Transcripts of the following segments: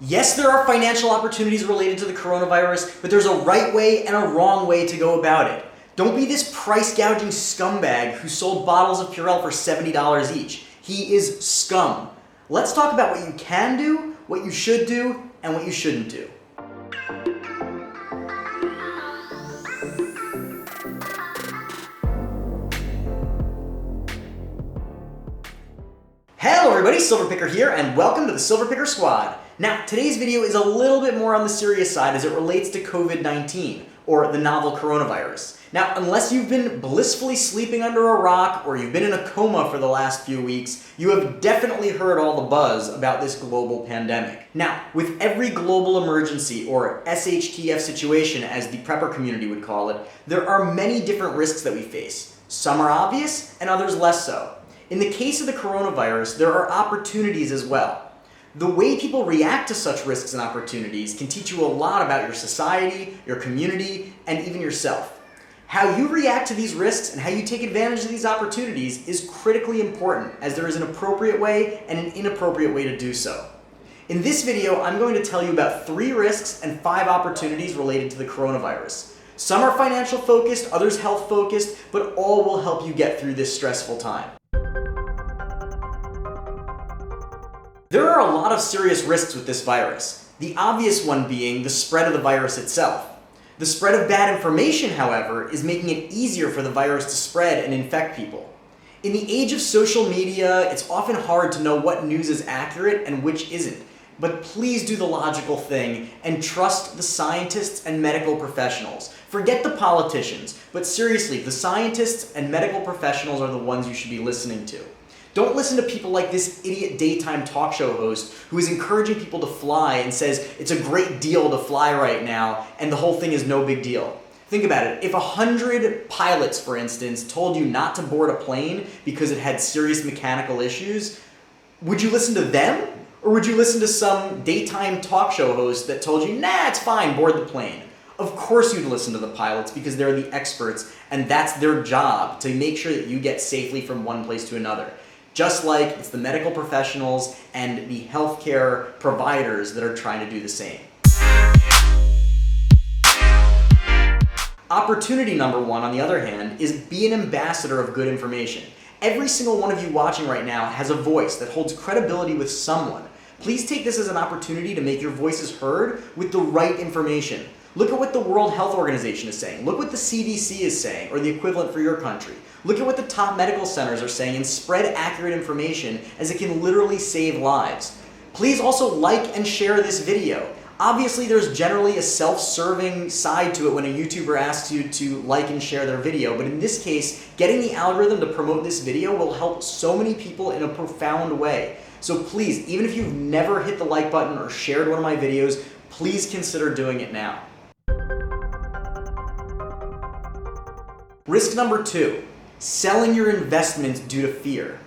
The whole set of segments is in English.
Yes, there are financial opportunities related to the coronavirus, but there's a right way and a wrong way to go about it. Don't be this price gouging scumbag who sold bottles of Purell for $70 each. He is scum. Let's talk about what you can do, what you should do, and what you shouldn't do. Hello everybody, Silverpicker here, and welcome to the Silverpicker Squad. Now, today's video is a little bit more on the serious side as it relates to COVID-19, or the novel coronavirus. Now, unless you've been blissfully sleeping under a rock or you've been in a coma for the last few weeks, you have definitely heard all the buzz about this global pandemic. Now, with every global emergency, or SHTF situation as the prepper community would call it, there are many different risks that we face. Some are obvious and others less so. In the case of the coronavirus, there are opportunities as well. The way people react to such risks and opportunities can teach you a lot about your society, your community, and even yourself. How you react to these risks and how you take advantage of these opportunities is critically important, as there is an appropriate way and an inappropriate way to do so. In this video, I'm going to tell you about 3 risks and 5 opportunities related to the coronavirus. Some are financial focused, others health focused, but all will help you get through this stressful time. There are a lot of serious risks with this virus, the obvious one being the spread of the virus itself. The spread of bad information, however, is making it easier for the virus to spread and infect people. In the age of social media, it's often hard to know what news is accurate and which isn't, but please do the logical thing and trust the scientists and medical professionals. Forget the politicians, but seriously, the scientists and medical professionals are the ones you should be listening to. Don't listen to people like this idiot daytime talk show host who is encouraging people to fly and says it's a great deal to fly right now and the whole thing is no big deal. Think about it. If 100 pilots, for instance, told you not to board a plane because it had serious mechanical issues, would you listen to them? Or would you listen to some daytime talk show host that told you, nah, it's fine, board the plane? Of course you'd listen to the pilots because they're the experts and that's their job, to make sure that you get safely from one place to another. Just like it's the medical professionals and the healthcare providers that are trying to do the same. Opportunity number 1, on the other hand, is be an ambassador of good information. Every single one of you watching right now has a voice that holds credibility with someone. Please take this as an opportunity to make your voices heard with the right information. Look at what the World Health Organization is saying. Look what the CDC is saying, or the equivalent for your country. Look at what the top medical centers are saying and spread accurate information, as it can literally save lives. Please also like and share this video. Obviously, there's generally a self-serving side to it when a YouTuber asks you to like and share their video, but in this case, getting the algorithm to promote this video will help so many people in a profound way. So please, even if you've never hit the like button or shared one of my videos, please consider doing it now. Risk number 2, selling your investments due to fear.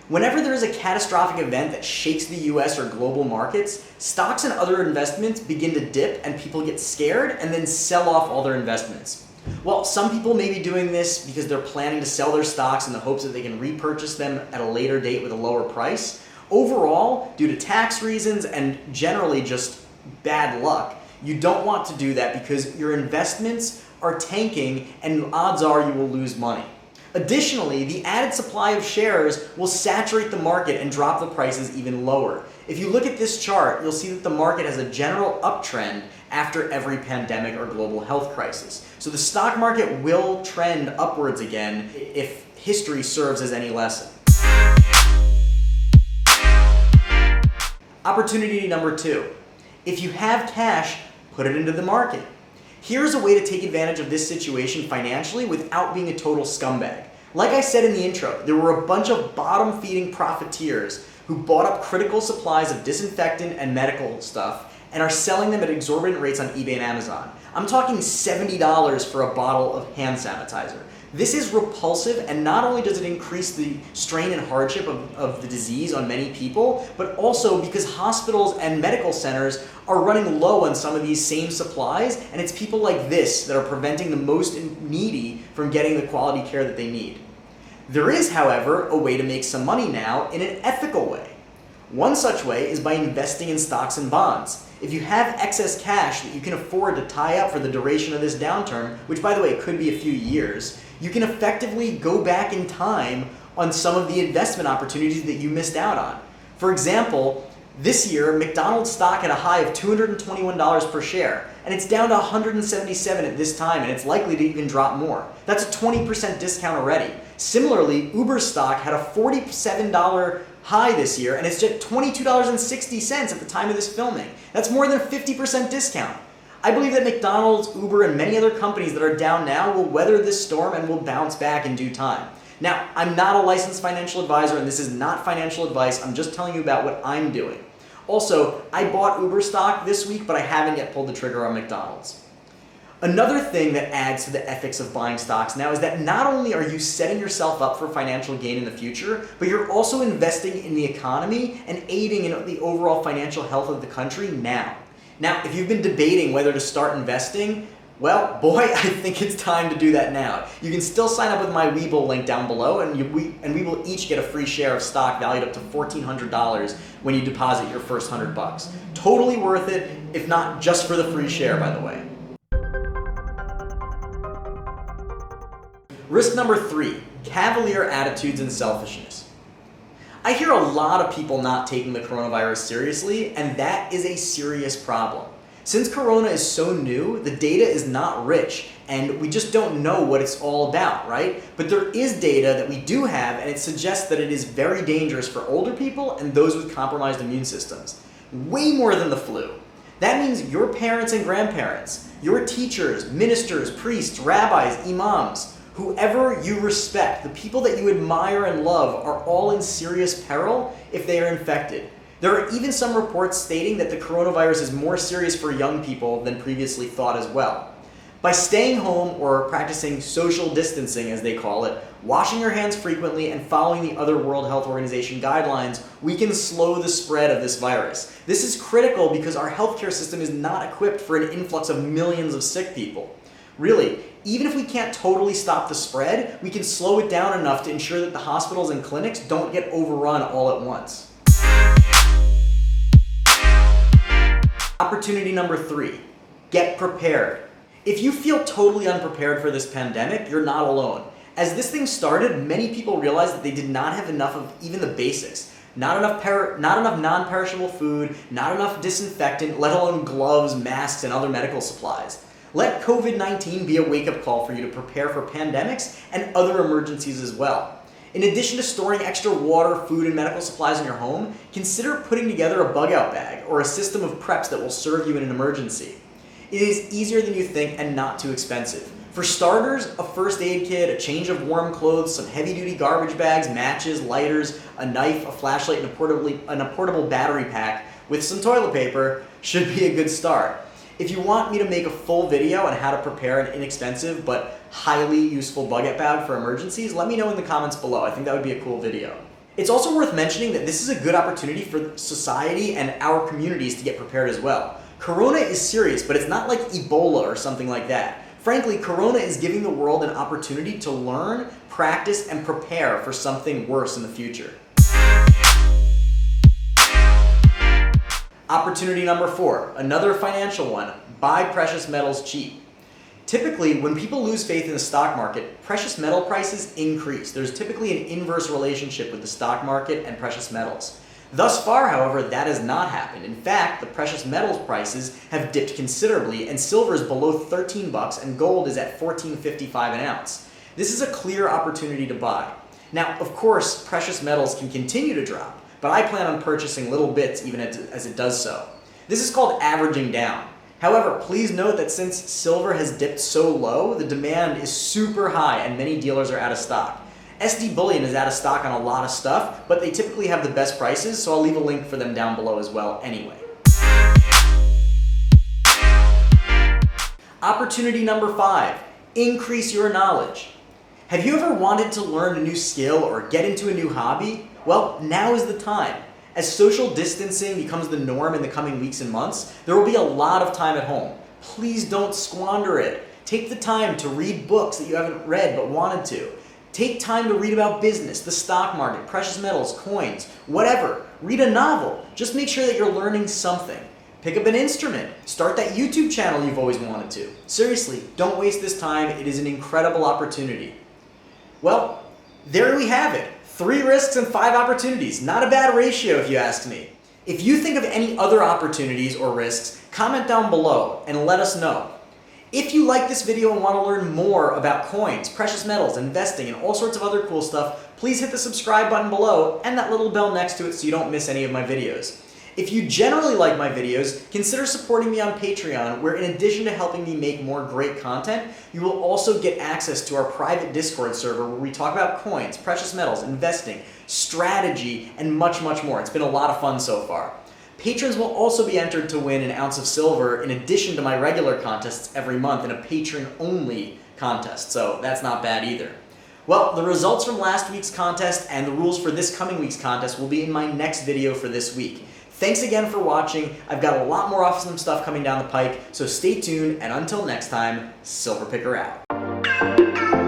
Whenever there is a catastrophic event that shakes the US or global markets, stocks and other investments begin to dip and people get scared and then sell off all their investments. Well, some people may be doing this because they're planning to sell their stocks in the hopes that they can repurchase them at a later date with a lower price. Overall, due to tax reasons and generally just bad luck, you don't want to do that because your investments are tanking and odds are you will lose money. Additionally, the added supply of shares will saturate the market and drop the prices even lower. If you look at this chart, you'll see that the market has a general uptrend after every pandemic or global health crisis. So the stock market will trend upwards again if history serves as any lesson. Opportunity number 2. If you have cash, put it into the market. Here's a way to take advantage of this situation financially without being a total scumbag. Like I said in the intro, there were a bunch of bottom-feeding profiteers who bought up critical supplies of disinfectant and medical stuff and are selling them at exorbitant rates on eBay and Amazon. I'm talking $70 for a bottle of hand sanitizer. This is repulsive, and not only does it increase the strain and hardship of the disease on many people, but also because hospitals and medical centers are running low on some of these same supplies, and it's people like this that are preventing the most needy from getting the quality care that they need. There is, however, a way to make some money now in an ethical way. One such way is by investing in stocks and bonds. If you have excess cash that you can afford to tie up for the duration of this downturn, which by the way could be a few years, you can effectively go back in time on some of the investment opportunities that you missed out on. For example, this year, McDonald's stock had a high of $221 per share, and it's down to $177 at this time, and it's likely to even drop more. That's a 20% discount already. Similarly, Uber stock had a $47 high this year, and it's just $22.60 at the time of this filming. That's more than a 50% discount. I believe that McDonald's, Uber, and many other companies that are down now will weather this storm and will bounce back in due time. Now, I'm not a licensed financial advisor, and this is not financial advice. I'm just telling you about what I'm doing. Also, I bought Uber stock this week, but I haven't yet pulled the trigger on McDonald's. Another thing that adds to the ethics of buying stocks now is that not only are you setting yourself up for financial gain in the future, but you're also investing in the economy and aiding in the overall financial health of the country now. Now, if you've been debating whether to start investing, well, boy, I think it's time to do that now. You can still sign up with my Webull link down below, and we will each get a free share of stock valued up to $1,400 when you deposit your first $100. Totally worth it, if not just for the free share, by the way. Risk number 3, cavalier attitudes and selfishness. I hear a lot of people not taking the coronavirus seriously, and that is a serious problem. Since corona is so new, the data is not rich, and we just don't know what it's all about, right? But there is data that we do have, and it suggests that it is very dangerous for older people and those with compromised immune systems. Way more than the flu. That means your parents and grandparents, your teachers, ministers, priests, rabbis, imams, whoever you respect, the people that you admire and love are all in serious peril if they are infected. There are even some reports stating that the coronavirus is more serious for young people than previously thought as well. By staying home or practicing social distancing, as they call it, washing your hands frequently, and following the other World Health Organization guidelines, we can slow the spread of this virus. This is critical because our healthcare system is not equipped for an influx of millions of sick people. Really, even if we can't totally stop the spread, we can slow it down enough to ensure that the hospitals and clinics don't get overrun all at once. Opportunity number 3, get prepared. If you feel totally unprepared for this pandemic, you're not alone. As this thing started, many people realized that they did not have enough of even the basics. Not enough non-perishable food, not enough disinfectant, let alone gloves, masks, and other medical supplies. Let COVID-19 be a wake-up call for you to prepare for pandemics and other emergencies as well. In addition to storing extra water, food, and medical supplies in your home, consider putting together a bug-out bag or a system of preps that will serve you in an emergency. It is easier than you think and not too expensive. For starters, a first aid kit, a change of warm clothes, some heavy-duty garbage bags, matches, lighters, a knife, a flashlight, and a portable battery pack with some toilet paper should be a good start. If you want me to make a full video on how to prepare an inexpensive but highly useful bug-out bag for emergencies, let me know in the comments below. I think that would be a cool video. It's also worth mentioning that this is a good opportunity for society and our communities to get prepared as well. Corona is serious, but it's not like Ebola or something like that. Frankly, Corona is giving the world an opportunity to learn, practice, and prepare for something worse in the future. Opportunity number 4, another financial one, buy precious metals cheap. Typically, when people lose faith in the stock market, precious metal prices increase. There's typically an inverse relationship with the stock market and precious metals. Thus far, however, that has not happened. In fact, the precious metals prices have dipped considerably, and silver is below $13 and gold is at $14.55 an ounce. This is a clear opportunity to buy. Now, of course, precious metals can continue to drop, but I plan on purchasing little bits even as it does so. This is called averaging down. However, please note that since silver has dipped so low, the demand is super high and many dealers are out of stock. SD Bullion is out of stock on a lot of stuff, but they typically have the best prices, so I'll leave a link for them down below as well anyway. Opportunity number 5, increase your knowledge. Have you ever wanted to learn a new skill or get into a new hobby? Well, now is the time. As social distancing becomes the norm in the coming weeks and months, there will be a lot of time at home. Please don't squander it. Take the time to read books that you haven't read but wanted to. Take time to read about business, the stock market, precious metals, coins, whatever. read a novel. Just make sure that you're learning something. Pick up an instrument. Start that YouTube channel you've always wanted to. Seriously, don't waste this time. It is an incredible opportunity. Well, there we have it. 3 risks and 5 opportunities. Not a bad ratio if you ask me. If you think of any other opportunities or risks, comment down below and let us know. If you like this video and want to learn more about coins, precious metals, investing, and all sorts of other cool stuff, please hit the subscribe button below and that little bell next to it so you don't miss any of my videos. If you generally like my videos, consider supporting me on Patreon, where in addition to helping me make more great content, you will also get access to our private Discord server where we talk about coins, precious metals, investing, strategy, and much, much more. It's been a lot of fun so far. Patrons will also be entered to win an ounce of silver in addition to my regular contests every month in a patron-only contest, so that's not bad either. Well, the results from last week's contest and the rules for this coming week's contest will be in my next video for this week. Thanks again for watching. I've got a lot more awesome stuff coming down the pike, so stay tuned, and until next time, Silver Picker out.